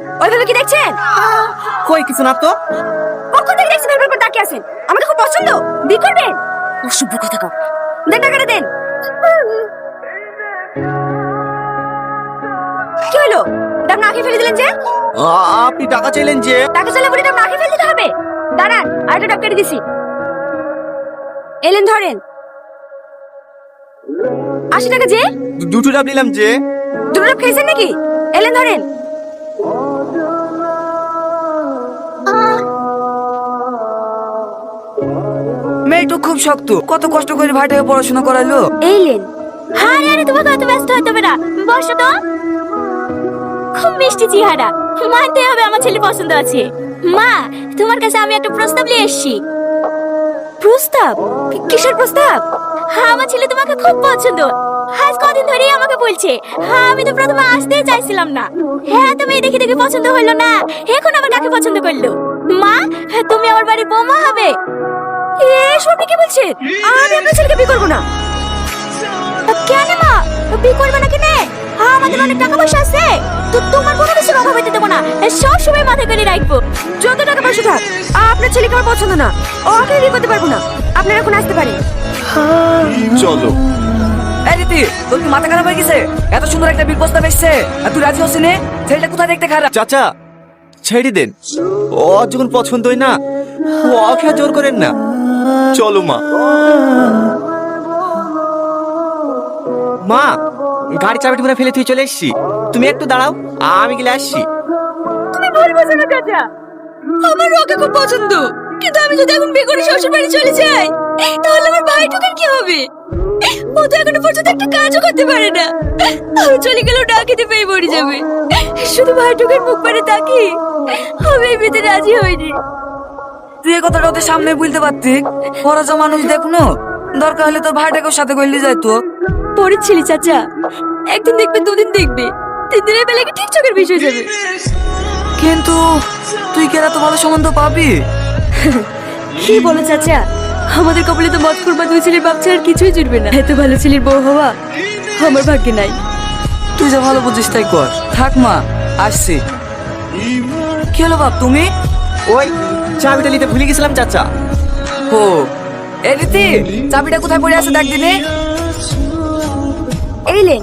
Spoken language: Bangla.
ওইভাবে কি দেখছেন? কই কিছু না তো। কখন থেকে দেখছেন এর উপর তাকিয়ে আছেন? আমাকে খুব পছন্দ, বিয়ে করবেন? অসভ্য কথা কও। দেন টাকাটা দেন। কি হলো? দাম না খেয়ে ফেলে দিলেন যে? আপনি টাকা চাইলেন যে? টাকা চাইলে বলে দাম না খেয়ে ফেলে দিতে হবে? দাঁড়ান, আরেকটা ডাব কেটে দিছি। এলেন ধরেন। 80 টাকা যে? দুটো ডাব নিলাম যে। দুটো ডাব খেয়েছেন নাকি? এলেন ধরেন। মেয়েটা খুব শক্ত, কত কষ্ট করে ভাইটাকে পড়াশোনা করালো। এইলেন। হ্যাঁ আরে তোমাকে অত ব্যস্ত হতে হবে না, বসো তো। খুব মিষ্টি চেহারা, মানতে হবে আমার ছেলে পছন্দ আছে। মা, তোমার কাছে আমি একটা প্রস্তাব নিয়ে এসেছি। প্রস্তাব? কিসের প্রস্তাব? হ্যাঁ, আমার ছেলে তোমাকে খুব পছন্দ। আজ কদিন ধরেই আমাকে বলছে। হ্যাঁ, আমি তো প্রথমে আসতেই চাইছিলাম না। হ্যাঁ, তুমি দেখে দেখে পছন্দ হলো না, এখন আবার কাকে পছন্দ করলো? মা, তুমি আমার বাড়ির বৌমা হবে। এসব আপনি কি বলছেন? আমি আপনার ছেলেকে বিয়ে করবো না। কেন মা, বিয়ে করবে না কেন? আমাদের অনেক টাকা পয়সা আছে, তো তোমার কোনো কিছুর অভাব হতে দেবো না, সব সময় মাথায় করে রাখবো। যত টাকা পয়সা থাক, আপনার ছেলেকে আমার পছন্দ না, ওকে বিয়ে করতে পারবো না। আপনারা এখন আসতে পারেন। চলো। এই রীতি, তোর কি মাথা খারাপ হয়ে গেছে? এত সুন্দর একটা বিল প্রস্তাব এসছে আর তুই রাজি হচ্ছিস না? ছেলেটা কোথায় দেখতে খারাপ? চাচা ছেড়ে দেন, ও যখন পছন্দই না ওকে জোর করেন না। চলো মা। মা, গাড়ি চাবিটা পুরো ফেলে তুই চলে এসছি, তুমি একটু দাঁড়াও, আমি গেলে আসছি। তুমি ভুল বোঝো না চাচা, আমার ওকে খুব পছন্দ, কিন্তু আমি যদি এখন বিয়ে করে শ্বশুর বাড়ি চলে যাই, তাহলে আমার ভাইটুকের কি হবে? ও তো এখনো পর্যন্ত একটা কাজও করতে পারে না। আমি চলে গেলেও না খেতে পেয়ে মরে যাবে। শুধু ভাইটুকের মুখ পানে তাকি আমি এই বিয়েতে রাজি হইনি। তুই এই কথাটা ওদের সামনে বলতে পারতি। ওরা যে মানুষ দেখনো, দরকার হলে তোর ভাইটাকেও সাথে করলে যাইতো। পরের ছেলে চাচা, একদিন দেখবে, দুদিন দেখবে, 3 দিনের বেলায় ঠিক চোখের বিষয় যাবে। কিন্তু তুই কি এত ভালো সম্বন্ধ পাবি? কি বলো চাচা, আমাদের কপালে তো মত করবা 2 ছেলের বাপ ছাড়া আর কিছুই জুটবে না। এত ভালো ছেলের বউ হওয়া আমার ভাগ্যে নাই। তুই যা ভালো বুঝিস তাই কর। থাক মা, আসছি। কি হলো বাপ তুমি? ওই চাবিটা নিতে ভুলে গেছিলাম চাচা। ও এই রীতি, চাবিটা কোথায় পড়ে আছে দেখ দিনে। এইলেন।